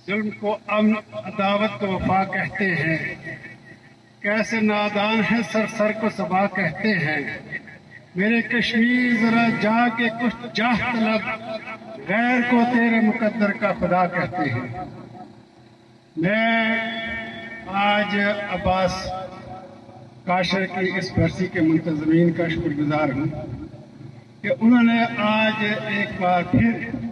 जुल्म को अमन, अदावत को वफा कहते हैं। कैसे नादान है सर सर को सबा कहते हैं। मेरे कश्मीर जरा जाके कुछ जाह तलब, गैर को तेरे मुकद्दर का खुदा कहते हैं। मैं आज अब्बास काशर की इस बरसी के मुंतज़मीन का शुक्रगुजार हूँ कि उन्होंने आज एक बार फिर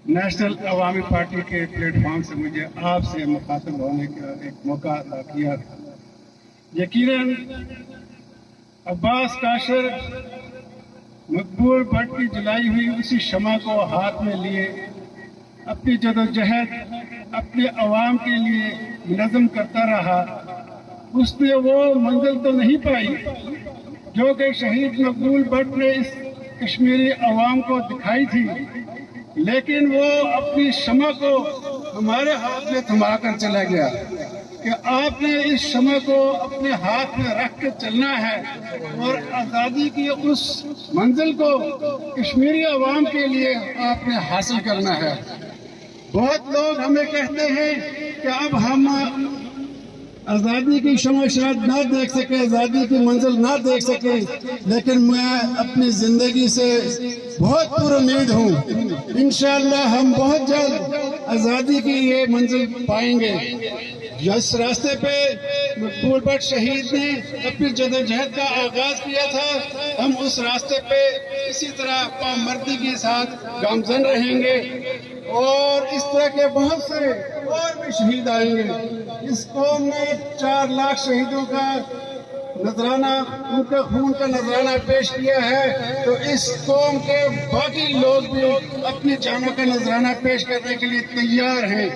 नेशनल अवामी पार्टी के प्लेटफॉर्म से मुझे आपसे मुखातब होने का एक मौका अता किया। यकीनन अब्बास काशर मकबूल भट्ट की जलाई हुई उसी शमा को हाथ में लिए अपनी जदोजहद अपने अवाम के लिए मुनज़्ज़म करता रहा। उसने वो मंजिल तो नहीं पाई जो कि शहीद मकबूल भट्ट ने इस कश्मीरी अवाम को दिखाई थी, लेकिन वो अपनी शमा को हमारे हाथ में थमा कर चला गया कि आपने इस शमा को अपने हाथ में रख के चलना है और आज़ादी की उस मंजिल को कश्मीरी अवाम के लिए आपने हासिल करना है। बहुत लोग हमें कहते हैं कि अब हम आज़ादी की शमा शायद ना देख सके, आज़ादी की मंजिल ना देख सके, लेकिन मैं अपनी ज़िंदगी से बहुत पुरुम्मीद हूँ। इंशाअल्लाह हम बहुत जल्द आज़ादी की ये मंजिल पाएंगे। जिस रास्ते पे मकबूल भट्ट शहीद ने अपनी जदोजहद का आगाज़ किया था, हम उस रास्ते पे इसी तरह पामर्दी के साथ गामज़न रहेंगे और इस तरह के बहुत से और भी शहीद आएंगे। इस कौम ने 4 लाख शहीदों का नजराना, उनके खून का नजराना पेश किया है, तो इस कौम के बाकी लोग भी अपनी जानों का नजराना पेश करने के लिए तैयार हैं।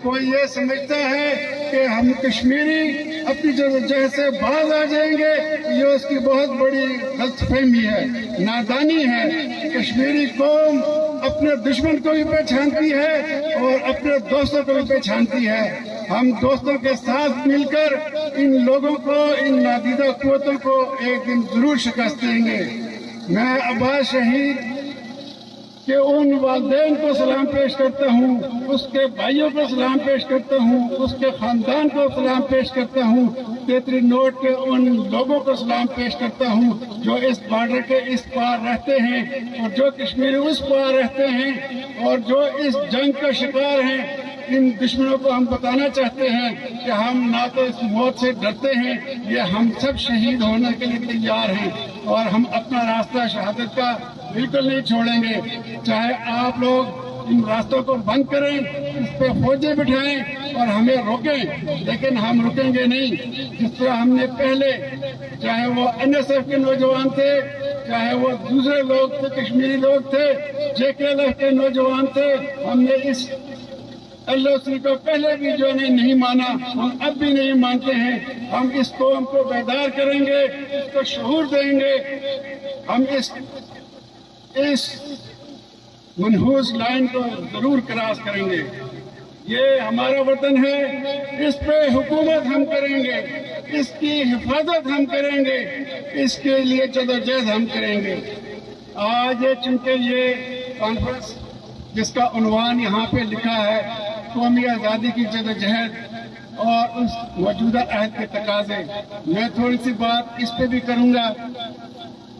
कोई ये समझता है कि हम कश्मीरी अपनी जदोजहद से बाज आ जाएंगे, ये उसकी बहुत बड़ी गलतफहमी है, नादानी है। कश्मीरी कौम अपने दुश्मन को भी पहचानती है और अपने दोस्तों को भी पहचानती है। हम दोस्तों के साथ मिलकर इन लोगों को, इन नादीदा कुव्वतों को एक दिन जरूर शिकस्त देंगे। मैं अब्बास शहीद के उन वालिदैन को सलाम पेश करता हूँ, उसके भाइयों को सलाम पेश करता हूँ, उसके खानदान को सलाम पेश करता हूँ, तेतरी नोट के उन लोगों को सलाम पेश करता हूँ जो इस बॉर्डर के इस पार रहते हैं और जो कश्मीरी उस पार रहते हैं और जो इस जंग का शिकार हैं। इन दुश्मनों को हम बताना चाहते हैं कि हम ना तो इस मौत से डरते हैं, ये हम सब शहीद होने के लिए तैयार हैं और हम अपना रास्ता शहादत का बिल्कुल नहीं छोड़ेंगे। चाहे आप लोग इन रास्तों को बंद करें, इस पे फौजें बिठाएं और हमें रोकें, लेकिन हम रुकेंगे नहीं। जिस तरह हमने पहले, चाहे वो NSF के नौजवान थे, चाहे वो दूसरे लोग थे, कश्मीरी लोग थे, JKLF के नौजवान थे, हमने इस LOC को पहले भी जो नहीं माना, हम अब भी नहीं मानते हैं। हम इस कौम को बेदार करेंगे, इसको शऊर देंगे। हम इस मनहूस लाइन को जरूर क्रॉस करेंगे। ये हमारा वतन है, इस पे हुकूमत हम करेंगे, इसकी हिफाजत हम करेंगे, इसके लिए जदोजहद हम करेंगे। आज चूंकि ये कॉन्फ्रेंस जिसका उन्वान यहाँ पे लिखा है कौमी आज़ादी की जदोजहद और उस मौजूदा अहद के तकाजे, मैं थोड़ी सी बात इस पे भी करूँगा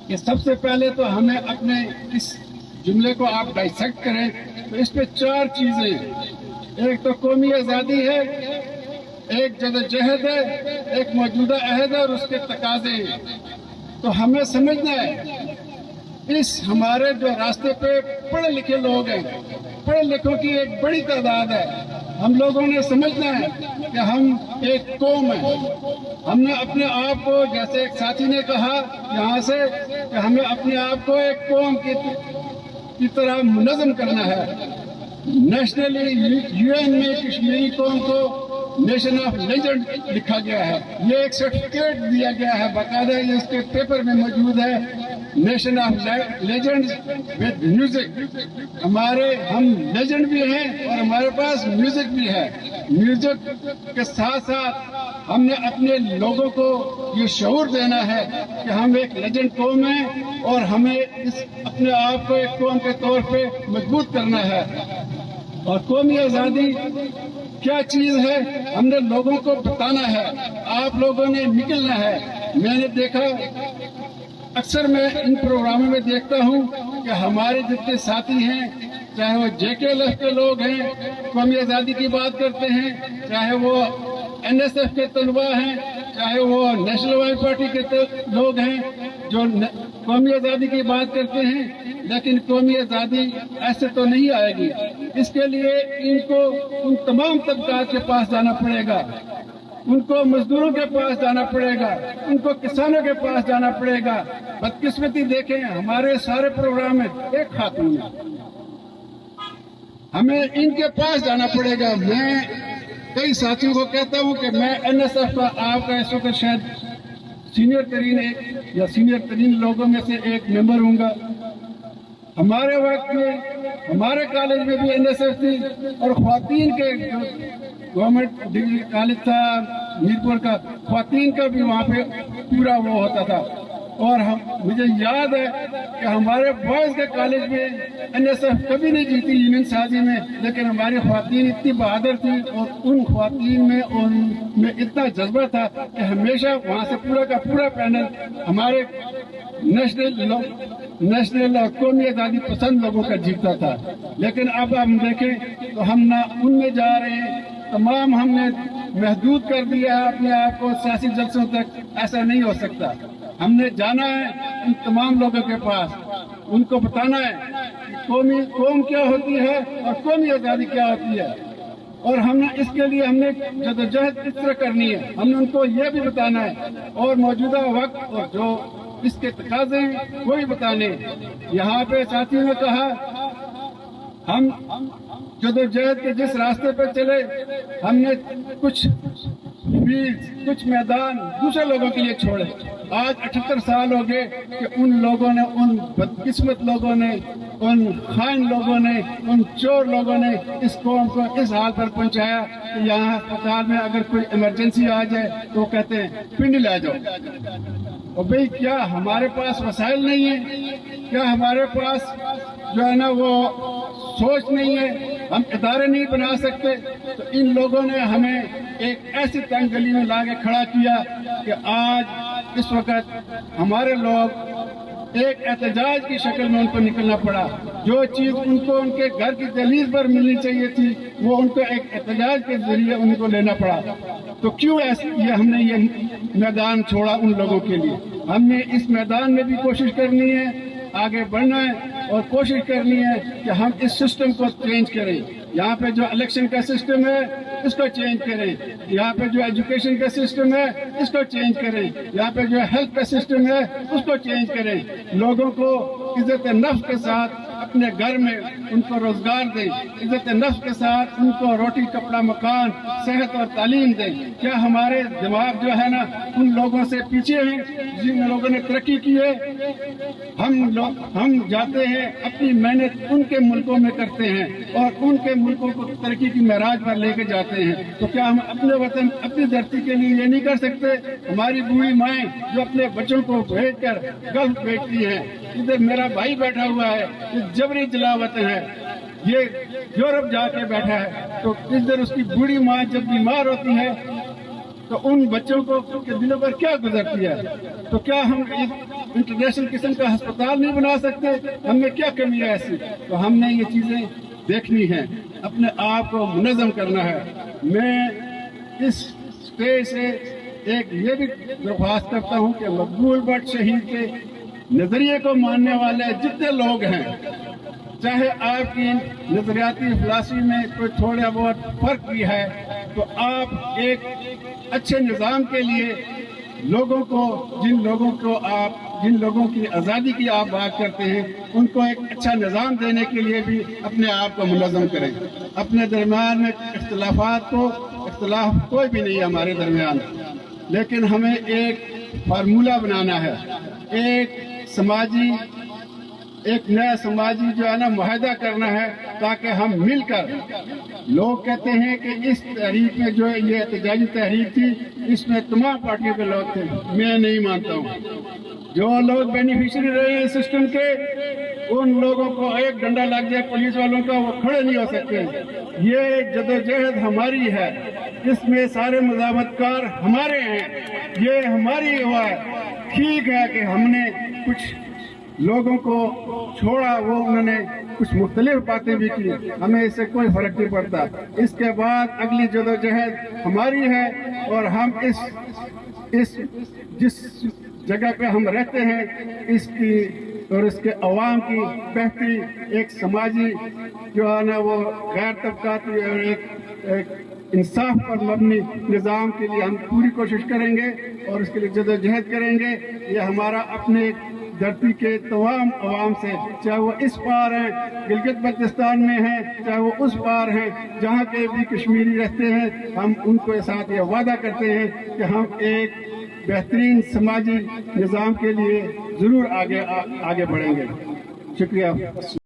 कि सबसे पहले तो हमें अपने इस जुमले को आप डाइसेक्ट करें तो इस पे 4 चीज़ें, एक तो कौमी आज़ादी है, एक जदोजहद है, एक मौजूदा अहद है और उसके तकाजे। तो हमें समझना है इस हमारे जो रास्ते पे पढ़े लिखे लोग हैं, पढ़े लिखों की एक बड़ी तादाद है। हम लोगों ने समझना है कि हम एक कौम है। हमने अपने आप को, जैसे एक साथी ने कहा यहाँ से, कि हमें अपने आप को एक कौम की तरह मुनज़्ज़म करना है। नेशनली UN में कश्मीरी कौम को नेशन ऑफ लेजेंड लिखा गया है। ये एक सर्टिफिकेट दिया गया है, बाकायदा ये इसके पेपर में मौजूद है, nation of legends with music. हम लेजेंड भी हैं और हमारे पास म्यूजिक भी है। म्यूजिक के साथ साथ हमने अपने लोगों को ये शऊर देना है कि हम एक लेजेंड कौम हैं और हमें इस अपने आप को एक कौम के तौर पे मजबूत करना है। اور قومی آزادی کیا چیز ہے ہم نے لوگوں کو بتانا ہے، آپ لوگوں نے نکلنا ہے۔ میں نے دیکھا، اکثر میں ان پروگراموں میں دیکھتا ہوں کہ ہمارے جتنے ساتھی ہیں، چاہے وہ جے کے ایل ایف کے لوگ ہیں، قومی آزادی کی بات کرتے ہیں، چاہے وہ این ایس ایف کے طلباء ہیں، چاہے وہ نیشنل وائز پارٹی کے لوگ ہیں جو قومی آزادی کی بات کرتے ہیں، لیکن قومی آزادی ایسے تو نہیں آئے گی۔ اس کے لیے ان کو ان تمام طبقات کے پاس جانا پڑے گا، ان کو مزدوروں کے پاس جانا پڑے گا، ان کو کسانوں کے پاس جانا پڑے گا۔ بدقسمتی دیکھیں، ہمارے سارے پروگرام میں ایک خاتون ہے، ہمیں ان کے پاس جانا پڑے گا۔ میں کئی ساتھیوں کو کہتا ہوں کہ میں این ایس ایف کا آپ کا اس وقت شاید سینئر ترین لوگوں میں سے ایک ممبر ہوں گا۔ ہمارے وقت میں ہمارے کالج میں بھی این ایس ایف تھی، اور خواتین کے گورنمنٹ ڈگری کالج تھا میرپور کا، خواتین کا بھی وہاں پہ پورا وہ ہوتا تھا۔ اور مجھے یاد ہے کہ ہمارے بوائز کے کالج میں این ایس ایف کبھی نہیں جیتی یونین سازی میں، لیکن ہماری خواتین اتنی بہادر تھی اور ان خواتین میں اتنا جذبہ تھا کہ ہمیشہ وہاں سے پورا کا پورا پینل ہمارے نیشنل اور قومی آزادی پسند لوگوں کا جیتتا تھا۔ لیکن اب ہم دیکھیں تو ہم نہ ان میں جا رہے ہیں، تمام ہم نے محدود کر دیا ہے اپنے آپ کو سیاسی جلسوں تک۔ ایسا نہیں ہو سکتا، ہم نے جانا ہے ان تمام لوگوں کے پاس، ان کو بتانا ہے کہ قوم کیا ہوتی ہے اور قومی آزادی کیا ہوتی ہے، اور ہم نے اس کے لیے ہم نے جدوجہد کس طرح کرنی ہے، ہم نے ان کو یہ بھی بتانا ہے، اور موجودہ وقت اور جو اس کے تقاضے ہیں وہ بھی بتانے۔ یہاں پہ ساتھیوں نے کہا ہم جدوجہد کے جس راستے پہ چلے، ہم نے کچھ کچھ میدان دوسرے لوگوں کے لیے چھوڑے۔ آج 78 سال ہو گئے کہ ان لوگوں نے، ان بدقسمت لوگوں نے، ان خائن لوگوں نے، ان چور لوگوں نے اس قوم کو اس حال پر پہنچایا کہ یہاں اسپتال میں اگر کوئی ایمرجنسی آ جائے تو وہ کہتے ہیں پنڈ لے جاؤ۔ اور بھئی کیا ہمارے پاس وسائل نہیں ہیں؟ کیا ہمارے پاس جو ہے نا وہ سوچ نہیں ہے؟ ہم ادارے نہیں بنا سکتے؟ تو ان لوگوں نے ہمیں ایک ایسی تنگ گلی میں لا کے کھڑا کیا کہ آج اس وقت ہمارے لوگ ایک احتجاج کی شکل میں ان کو نکلنا پڑا۔ جو چیز ان کو ان کے گھر کی دہلیز پر ملنی چاہیے تھی وہ ان کو ایک احتجاج کے ذریعے ان کو لینا پڑا۔ تو کیوں ہم نے یہ میدان چھوڑا ان لوگوں کے لیے؟ ہم نے اس میدان میں بھی کوشش کرنی ہے، آگے بڑھنا ہے، اور کوشش کرنی ہے کہ ہم اس سسٹم کو چینج کریں۔ یہاں پہ جو الیکشن کا سسٹم ہے اس کو چینج کریں، یہاں پہ جو ایجوکیشن کا سسٹم ہے اس کو چینج کریں، یہاں پہ جو ہیلتھ کا سسٹم ہے اس کو چینج کریں۔ لوگوں کو عزت نفس کے ساتھ اپنے گھر میں ان کو روزگار دیں، عزت نفس کے ساتھ ان کو روٹی کپڑا مکان صحت اور تعلیم دیں۔ کیا ہمارے دماغ جو ہے نا ان لوگوں سے پیچھے ہیں جن لوگوں نے ترقی کی ہے؟ ہم جاتے ہیں اپنی محنت ان کے ملکوں میں کرتے ہیں اور ان کے ملکوں کو ترقی کی معراج پر لے کے جاتے ہیں، تو کیا ہم اپنے وطن اپنی دھرتی کے لیے یہ نہیں کر سکتے؟ ہماری بوڑھی مائیں جو اپنے بچوں کو بھیج کر گلف بیچتی ہیں، ادھر میرا بھائی بیٹھا ہوا ہے یہ جبری جلاوطن ہے، یہ یورپ جا کے بیٹھا ہے، تو ادھر اس کی بوڑھی ماں جب بیمار ہوتی ہے تو ان بچوں کو کے دلوں پر کیا گزرتی ہے؟ تو کیا ہم انٹرنیشنل قسم کا ہسپتال نہیں بنا سکتے؟ ہم میں کیا کمی ہے ایسی؟ تو ہم نے یہ چیزیں دیکھنی ہے، اپنے آپ کو منظم کرنا ہے۔ میں اس اسٹیج سے ایک یہ بھی درخواست کرتا ہوں کہ مقبول بٹ شہید کے نظریے کو ماننے والے جتنے لوگ ہیں، چاہے آپ کی نظریاتی فلسفی میں کوئی تھوڑا بہت فرق بھی ہے، تو آپ ایک اچھے نظام کے لیے لوگوں کو جن لوگوں کی آزادی کی آپ بات کرتے ہیں ان کو ایک اچھا نظام دینے کے لیے بھی اپنے آپ کو منظم کریں۔ اپنے درمیان میں اختلاف کوئی بھی نہیں ہے ہمارے درمیان، لیکن ہمیں ایک فارمولہ بنانا ہے، ایک نیا سماجی جو ہے نا معاہدہ کرنا ہے، تاکہ ہم مل کر، لوگ کہتے ہیں کہ اس تحریک میں جو یہ احتجاجی تحریک تھی اس میں تمام پارٹیوں کے لوگ تھے، میں نہیں مانتا ہوں۔ جو لوگ بینیفیشری رہے ہیں سسٹم کے उन लोगों को एक डंडा लग जाए पुलिस वालों का, वो खड़े नहीं हो सकते। ये जदोजहद हमारी है, इसमें सारे मज़ामतकार हमारे हैं, ये हमारी हुआ है। ठीक है कि हमने कुछ लोगों को छोड़ा, वो उन्होंने कुछ मुख्तलिफ बातें भी की, हमें इससे कोई फर्क नहीं पड़ता। इसके बाद अगली जदोजहद हमारी है, और हम इस जिस जगह पे हम रहते हैं इसकी और इसके अवाम की बेहतरी, एक समाजी जो है ना वो गैर तबकाती और एक इंसाफ पर मबनी निज़ाम के लिए हम पूरी कोशिश करेंगे और इसके लिए जदोजहद करेंगे। ये हमारा अपने धरती के तमाम अवाम से, चाहे वो इस पार हैं गिलगित बल्तिस्तान में हैं, चाहे वो उस पार हैं जहाँ के भी कश्मीरी रहते हैं, हम उनको साथ ये वादा करते हैं कि हम एक बेहतरीन समाजी निज़ाम के लिए ज़रूर आगे बढ़ेंगे। शुक्रिया।